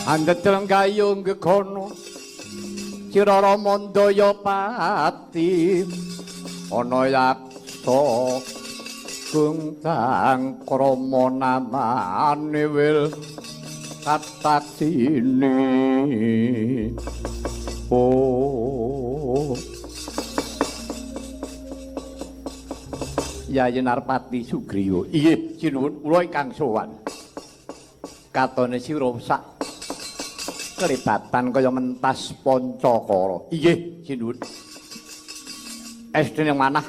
Andhetel gayung gegono Cirara mandaya pati ana yaksa gungtang krama namane wil katatine Yayi Narpati Sugriwa inggih sinuwun kula ingkang sowan katone sira sak kelibatan kaya mentas Pancakara. Inggih, sinuwun. Estine manah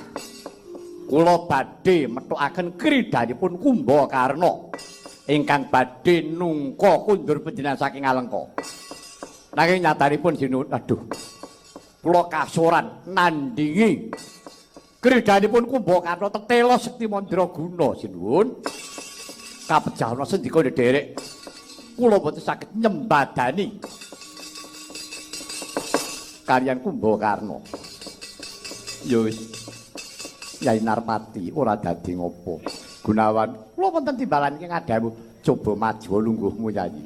kula badhe methukaken kridhanipun Kumbakarna ingkang badhe nungka kundur panjenengan saking Alengka. Nanging nyatanipun sinuwun, aduh. Kula kasoran nandingi kridhanipun Kumbakarna tetela sekti mandraguna sinuwun. Kapejahana sendika ndherek kula boten saged nyembadani kaliyan Kumbakarna. Ya wis Yayi Narpati ora dadi ngopo. Gunawan kula wonten timbalan iki ngadhamu coba maju lungguhmu Yayi.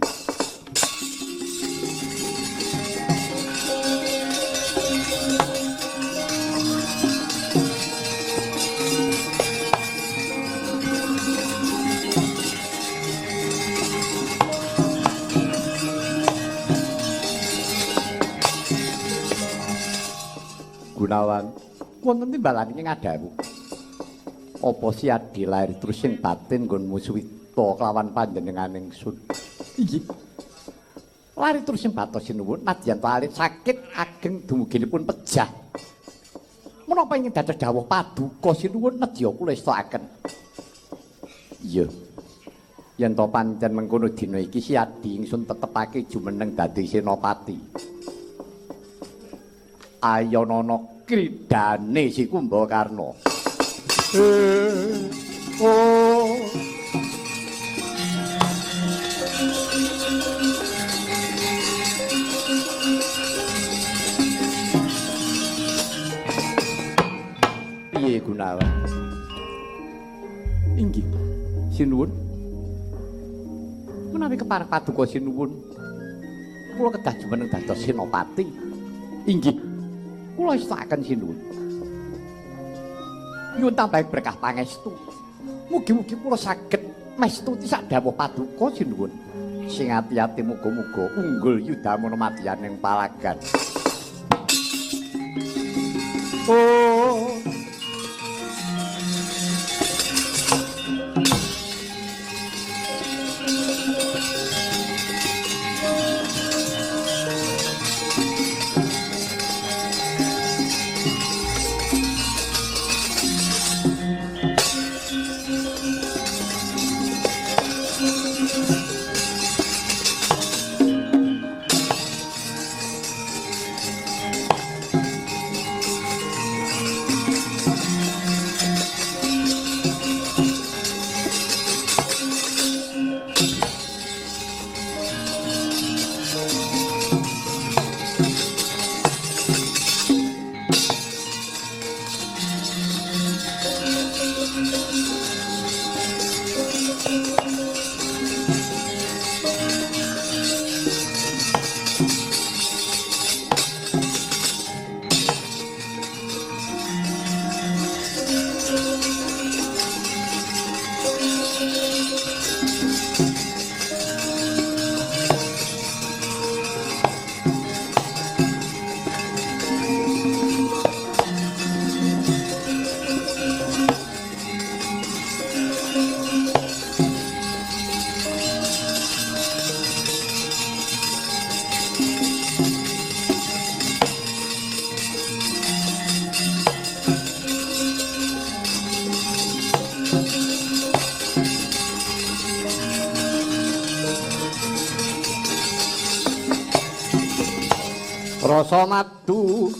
Gunawan wonten timbalan iki ngadhamu apa siadi lair terus sing batin nggon musuwita kelawan panjenengan ingsun. Inggih. Lair terus sing batos sinuwun nadyan lair sakit ageng dumuginipun pejah. Menapa ingin dados dawuh paduka sinuwun nedya kula estakaken. Iya. Yen to pancen mengkono dina iki siadi ingsun tetepake jumeneng dadi senopati. Ayanana kridane si Kumbakarna. nggih Gunawan. Inggih. Sinuwun. Menawi kepareng paduka sinuwun. Kula kedah jumeneng dados senopati. Inggih. Kula istakaken sinuwun. Nyuwun tambahi berkah pangestu. Mugi-mugi kula saged mestuti sak dawuh paduka sinuwun. Sing ati-ati muga-muga unggul yudamana madyaning palagan. Oh. Rasa madu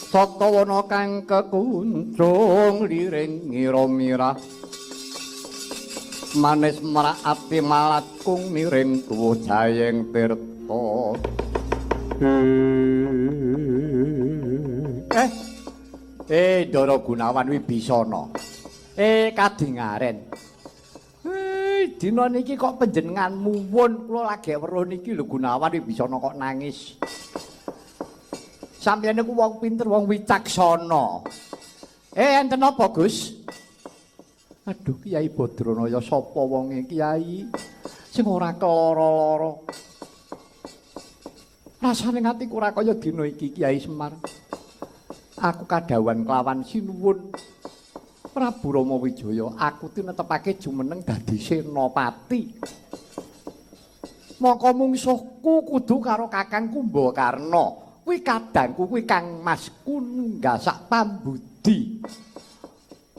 Satawana kang kekuncung liring ngira-mira manis merak ati malatkung miring tuwuh jayeng tirta Ndara Gunawan Wibisana kadingaren dina niki kok panjenengan muwun kula lagi weruh niki lho Gunawan Wibisana kok nangis Sampeyan niku wong pinter, wong wicaksana. Enten apa, Gus? Aduh, Kyai Badranaya sapa wonge, Kyai? Sing ora keloro-loro. Rasane atiku ora kaya dina iki, Kyai Semar. Aku kadhawan kelawan sinuwun Prabu Rama Wijaya, aku tinetepake jumeneng dadi senopati. Mongko mungsuhku kudu karo Kakang Kumbakarna. Kuwi kadangku kuwi Kang Masku nggasak pambudi.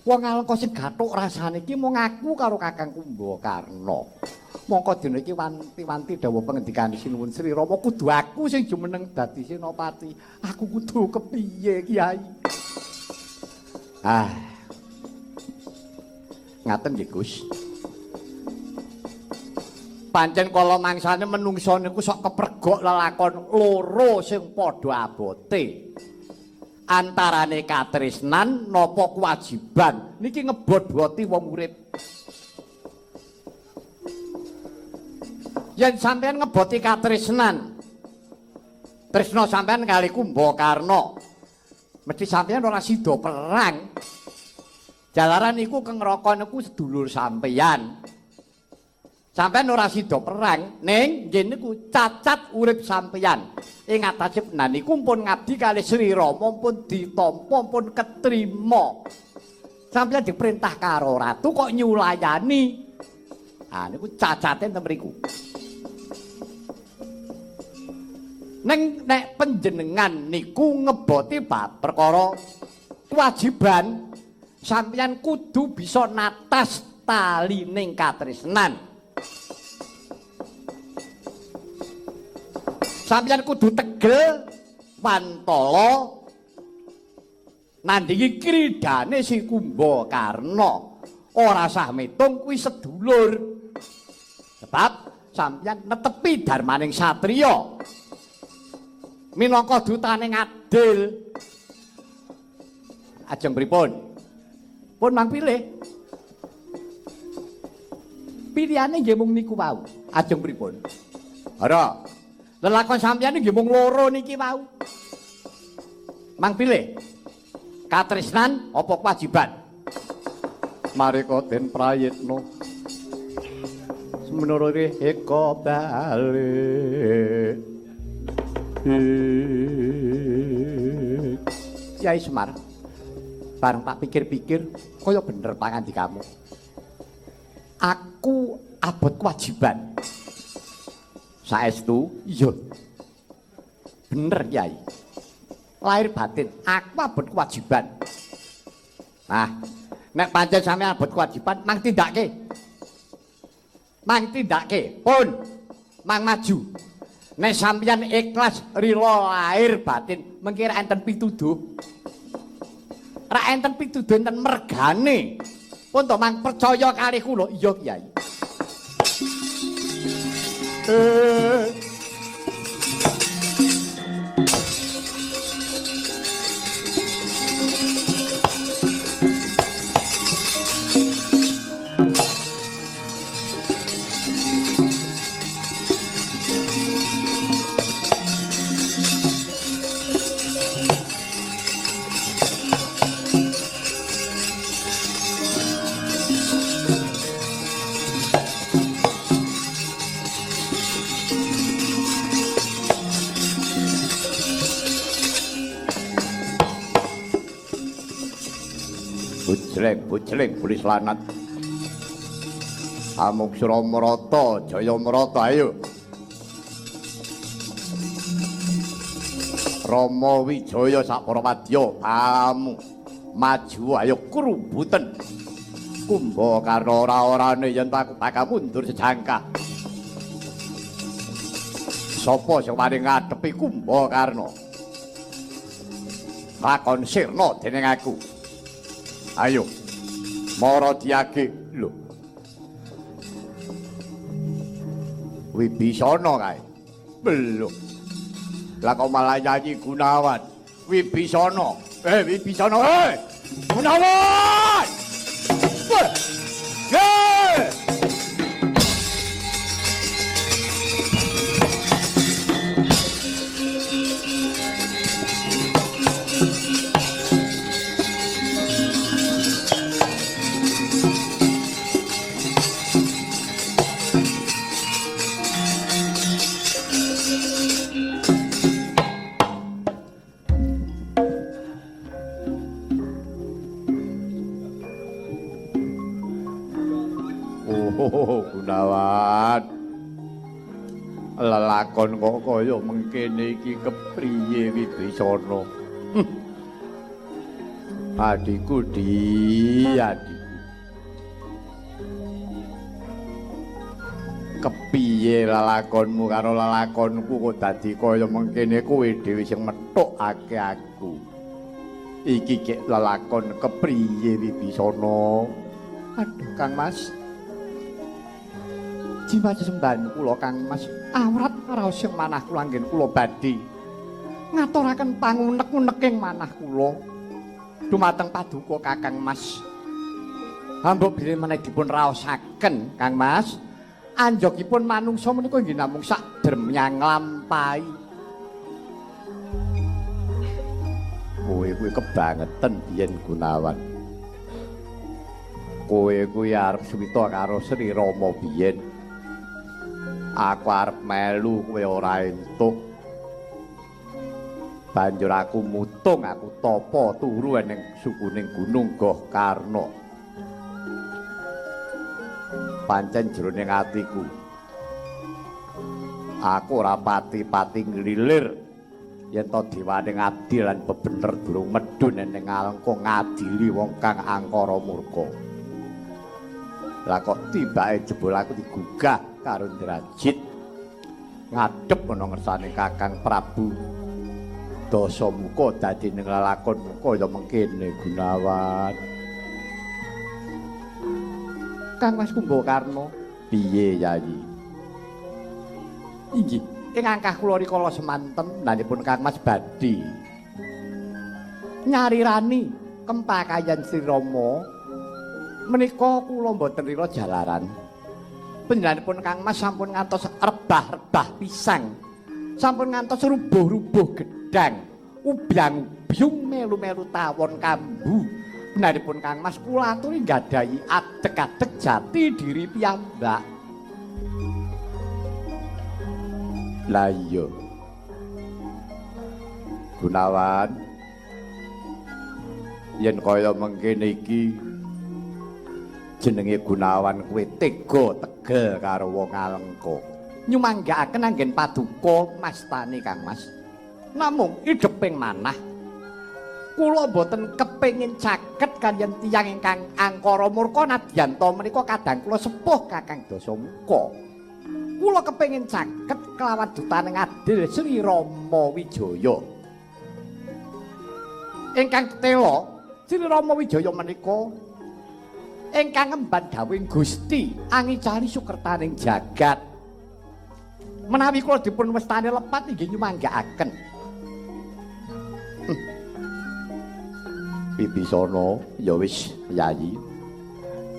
Wong alengka sing gathuk rasane iki mung aku karo Kakang Kumbakarna. Mongko dina iki wanti-wanti dawuh pangendikane Sinuwun Sri Rama kudu aku sing jumeneng dadi senopati. Aku kudu kepiye, Kyai? Ngaten nggih, Gus. Pancen kala mangsane menungsa niku sok kepregok lelakon loro sing padha abote. Antarane katresnan napa kewajiban niki ngebot-boti wong urip. Yen sampean ngeboti katresnan, tresna sampean kali Kumbakarna, mesti sampean ora sida perang. Jalaran niku Kang Raka niku sedulur sampeyan. Sampeyan ora sida perang, ning nggih niku cacat urip sampeyan. Ing atase penan niku pun ngabdi kalih Sri Rama pun ditampa pun ketrima. Sampeyan diperintah karo ratu kok nyulayani. Niku cacate ten mriku. Ning nek panjenengan niku ngeboti bab perkara kewajiban sampeyan kudu bisa natas talining katresnan. Sampeyan kudu tegel wantala nandingi kridane si Kumbakarna. Ora sah metung kuwi sedulur. Sebab sampeyan netepi darmaning satriya. Minangka dutaning adil. Ajeng pripun? Pun mang pilih. Pilihane nggih mung niku wau. Ajeng pripun? Ora. Lelakon sampeyan nggih mung loro niki wau. Mang pilih. Katresnan apa kewajiban? Mareka den prayitna. Semenurute eka bali. Kyai Semar. Bareng tak pikir-pikir kaya bener pangandikamu. Aku abot kewajiban. Saestu, iya. Bener, Kyai. Lahir batin, aku abot kewajiban. Nah, nek pancen sampeyan abot kewajiban, mang tindake. Mang tindake, pun. Mang maju. Nek sampeyan ikhlas rila lahir batin, mengkira enten pituduh. Ra enten pituduh enten mergane. Pun to mang percaya kalih kula, iya Kyai. Bujleng bulis lanat. Amuk Suramarata, Jaya Marata, ayo. Rama Wijaya sak para wadya, kamu maju ayo krubuten. Kumbakarna ora-orane yen aku bakal mundur sejangkah. Sapa sing wani ngadepi Kumbakarna? Lakon sirna dening aku. Ayo, mara diage lho. Wibisana kae. Belum. Lah kok malah nyanyi Gunawan. Wibisana. Wibisana. Gunawan! Gunawan, lelakon kok kaya mengkene iki kepriye Wibisana? Adikku adikku. Kepiye lelakonmu karo lelakonku kok dadi kaya mengkene kowe dhewe sing methukake aku. Iki kek lelakon kepriye Wibisana? Aduh Kang Mas. Jiwa sesembahan kula Kang Mas, awrat raos sing manah kula anggen kula badhe ngaturaken pangunek-uneking manah kula dumateng paduka Kakang Mas. Hamba bilih meneh dipun raosaken Kang Mas, anjogipun manungsa menika nggih namung sak dremyang nglampahi. Kowe kuwi kebangetan biyen Gunawan. Kowe kuwi arep suwita karo Sri Rama biyen. Aku arep melu kowe ora entuk. Banjur aku mutung, aku tapa turu ning sukuning Gunung Goh Karna. Pancen jroning atiku aku ora pati-pati nglilir yen to dewane ngabdi lan bebener durung medhun ning alengka ngadili wong kang angkara murka. Lah kok tibake jebul aku digugah karo Ndrajit ngadhep ana ngersane Kakang Prabu Dasamuka dadi ning lelakonmu kaya mengkene Gunawan. Kang Mas Kumbakarna, piye Yayi? Inggih, ing angkah kula rikala semanten nanipun Kang Mas badhe nyarirani kempakayan Sri Rama Menika kula mboten rira jalaran. Panjenenganipun Kang Mas sampun ngantos rebah-rebah pisang. Sampun ngantos rubuh-rubuh gedang. Ubyang-ubyung melu-melu tawon kambu. Panjenenganipun Kang Mas kula aturi nggadahi adeg-adeg jati diri piyambak. Lah iya. Gunawan yen kaya mengkene iki jenenge Gunawan kuwi tega tegel karo wong Alengka. Nyumanggaaken anggen paduka mastani Kang Mas. Namung ideping manah kula boten kepengin caket kaliyan tiyang ingkang angkara murka nadyan to menika kadang kula sepuh Kakang Dasamuka. Kula kepengin caket kelawan dutaning adil Sri Rama Wijaya. Ingkang tela Sri Rama Wijaya menika ingkang ngemban dawuhing Gusti angicari sukertaning jagat. Menawi kula dipun westani lepat inggih nyumanggaaken. Bibisana ya wis Yayi.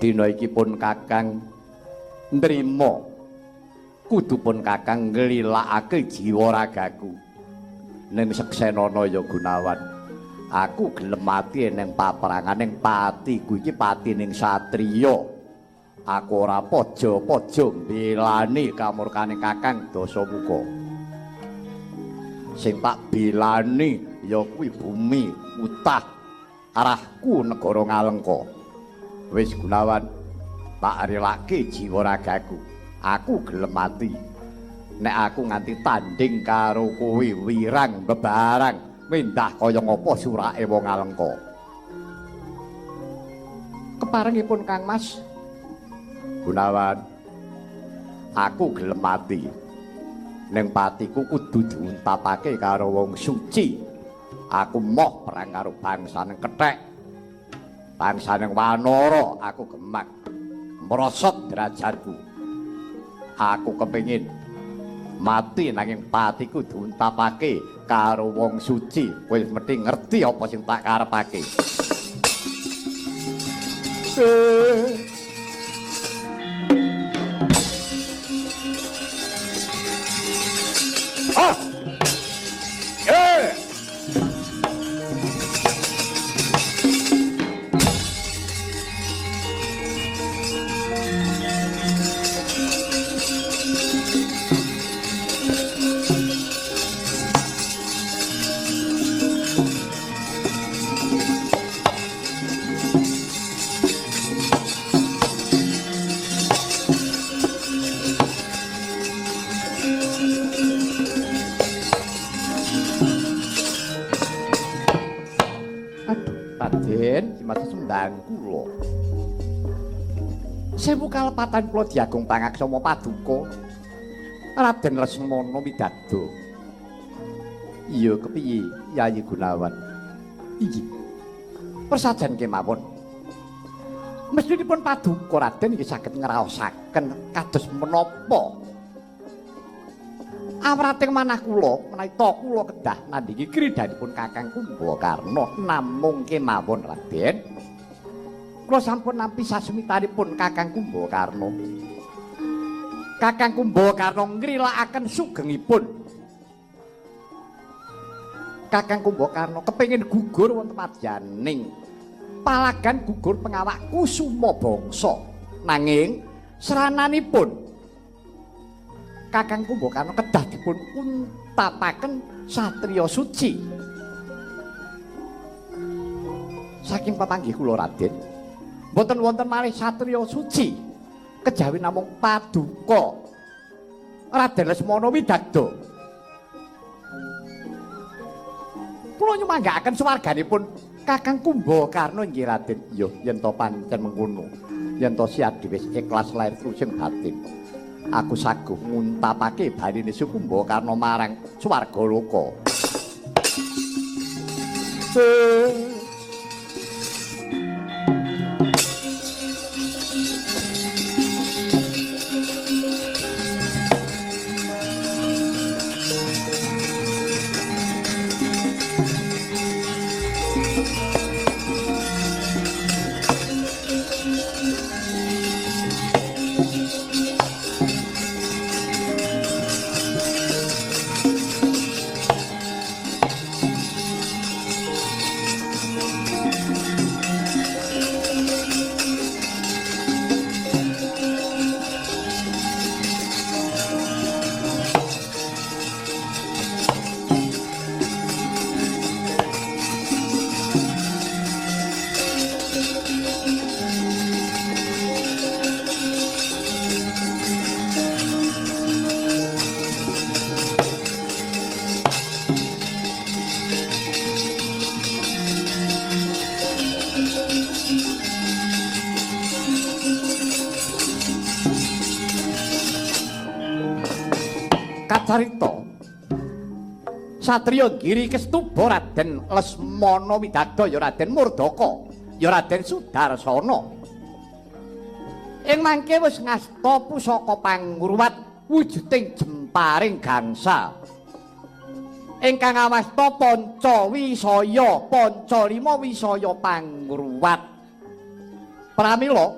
Dina iki pun Kakang nrima kudu pun Kakang nglilakake jiwa ragaku. Ning seksenana ya Gunawan. Aku gelem mati ning paperangan ning patiku iki patining satriya. Aku ora pojo-pojo mbelani kamurkaning Kakang Dasamuka. Sing tak belani ya kuwi bumi utah arahku negara Ngalengka. Wis Gunawan, tak relake jiwa ragaku. Aku gelem mati. Nek aku nganti tanding karo kowe wirang bebarang mendah kaya ngapa surake wong Alengka. Keparengipun Kang Mas Gunawan, aku gelem mati. Ning patiku kudu diuntapake karo wong suci. Aku moh perang karo bangsaning Kethek. Bangsaning Wanara aku gemak merosot derajatku. Aku kepengin mati nanging patiku diuntapake karo wong suci. Kowe mesti ngerti apa sing tak karepake. Ah! Kula. Sewu kalepatan kula diagung pangaksama paduka Raden Lesmana Widada. Iya kepiye Yayi Gunawan? Iki persajan kemawon. Mestinipun paduka Raden iki saged ngraosaken kados menapa awrating manah kula menawi to kula kedah nandingi kridhanipun Kakang Kumbakarna. Namung kemawon Raden, kula sampun nampi sasmitanipun Kakang Kumbakarna. Kakang Kumbakarna ngrilakaken sugengipun. Kakang Kumbakarna kepengin gugur wonten madyaning palagan gugur pengawak kusuma bangsa. Nanging serananipun Kakang Kumbakarna kedah dipun untapaken satriya suci. Saking papanggih kula Raden, boten wonten malih satriya suci kejawi namung paduka Raden Lesmana Widada. Kula nyumanggaaken swarganipun Kakang Kumbakarna inggih Raden. Iya, yen to pancen mengkono, yen to Siadi wis ikhlas lair terusing batin, aku saguh nguntapake barine Kumbakarna marang swarga loka. carita Satriya Giri Kestuba Raden Lesmana Widagda ya Raden Murdaka ya Raden Sudarsana ing mangke wis ngasta pusaka pangruwat wujuding jemparing gangsa ingkang awasta Pancawisaya Pancalima wisaya pangruwat pramila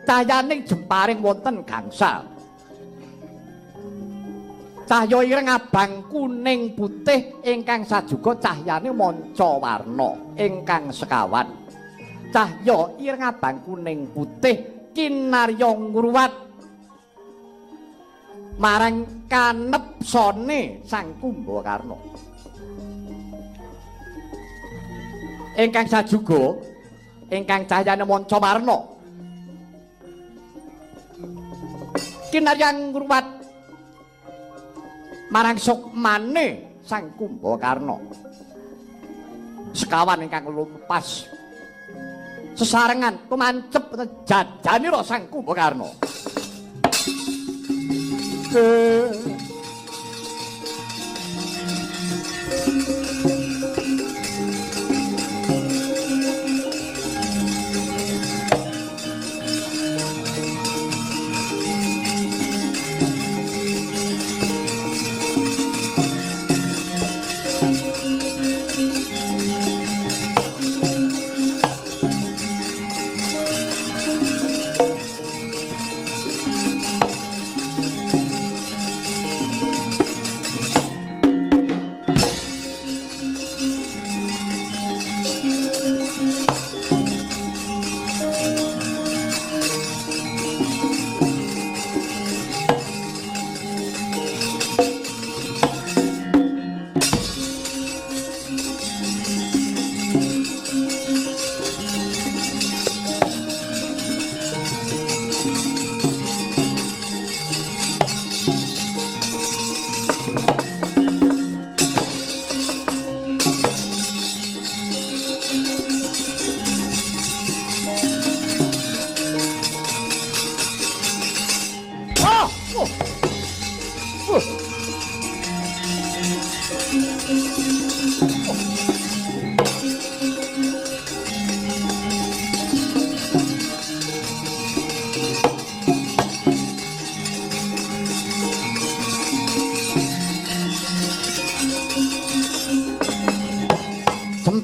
cahyaning jemparing wonten gangsa cahya ireng abang kuning putih ingkang sajuga cahyane manca warna ingkang sekawan cahya ireng abang kuning putih kinarya ngruwat marang kanepsane Sang Kumbakarna ingkang sajuga ingkang cahyane manca warna kinarya ngruwat marang sukmane Sang Kumbakarna sekawan ingkang lumpas sesarengan tumancep jajanira Sang Kumbakarna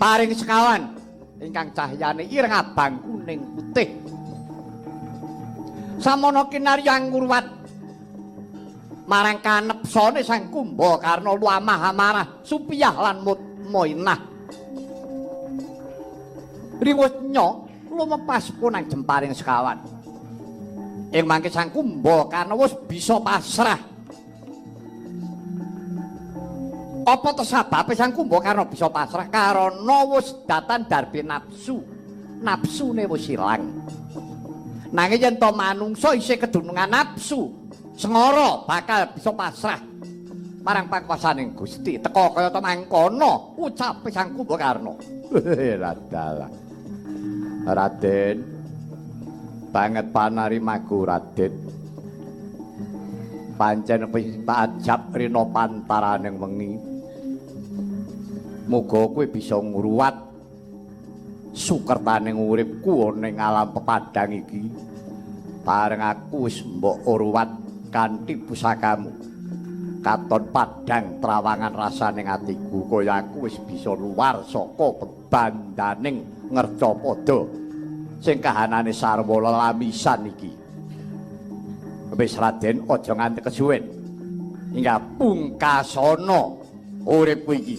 jemparing sekawan ingkang cahyane ireng abang kuning putih samono kinarya ngruwat marang kanepsane Sang Kumbakarna luamah amarah supiyah lan mutmainah riwutnya lumepas punang jemparing sekawan ing mangke Sang Kumbakarna wis bisa pasrah apa to sababe Sang Kumbakarna bisa pasrah karana wis datan darbe nafsune wis ilang nanging yen to manungsa isih kedunungan nafsu sengara bakal bisa pasrah marang pakuwasaning Gusti teka kaya to mangkono ucape Sang Kumbakarna radalah Raden banget panarimaku Raden pancen tajab rina pantaraning wengi muga kowe bisa ngruwat sukertaning uripku ning alam pepadang iki bareng aku wis mbok ruwat kanthi pusakamu katon padang trawangan rasaning atiku kaya aku wis bisa luar saka bebandaning ngercapada sing kahanane sarwa lelamisan iki wis Raden aja nganti kesuwen hingga pungkasana uripku iki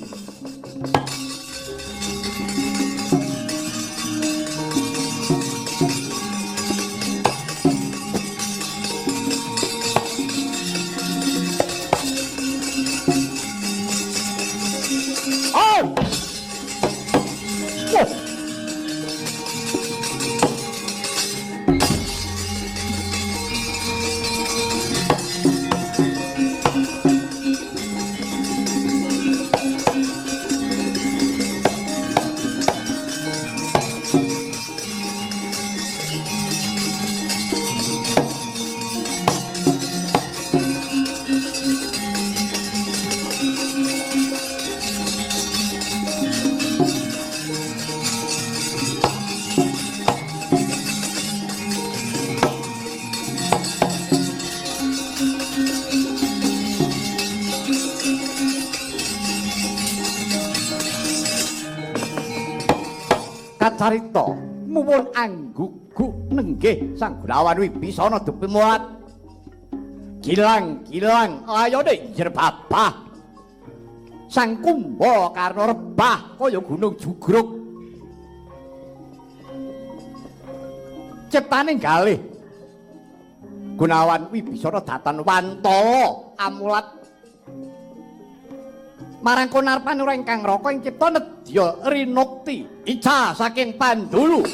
Kacarita muwun anggugu nenggih Sang Gunawan Wibisana dupi muat. Gilang-gilang ayone jerbabah. Sang Kumba karna rebah kaya gunung jugruk. Ciptaning galih Gunawan Wibisana datan Wantala amulat marang konarpan ora ingkang raka ing cipta nedya rinukti ica saking Pandulu.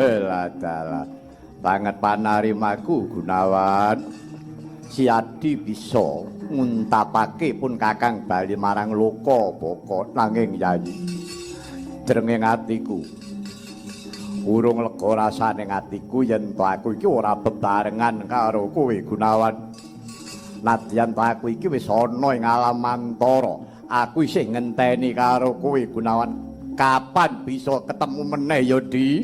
Ladala banget panarimaku Gunawan. Si Adi bisa nguntapake pun Kakang bali marang loka baka nanging yayi drenging atiku urung lega rasane atiku yen to aku iki ora bebarengan karo kowe Gunawan. Nadyan to aku iki wis ana ing alam mantara, aku isih ngenteni karo kowe Gunawan. Kapan bisa ketemu meneh ya Di?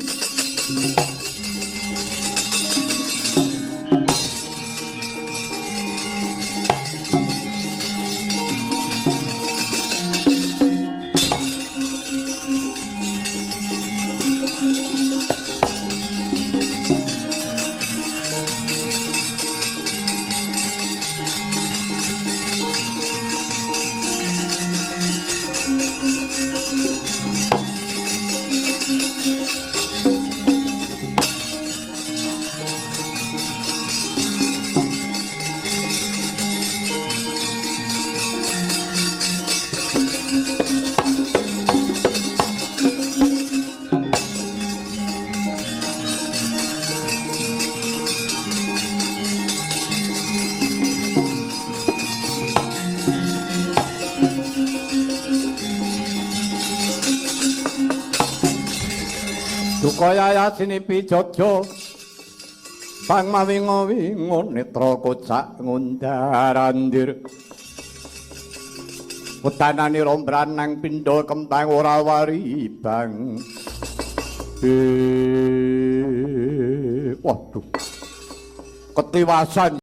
Kaya yasini pijojo pang mawingo-wingo netra kocak ngundarandir utanani rombranang pindha kentang ora waribang. Waduh ketiwasan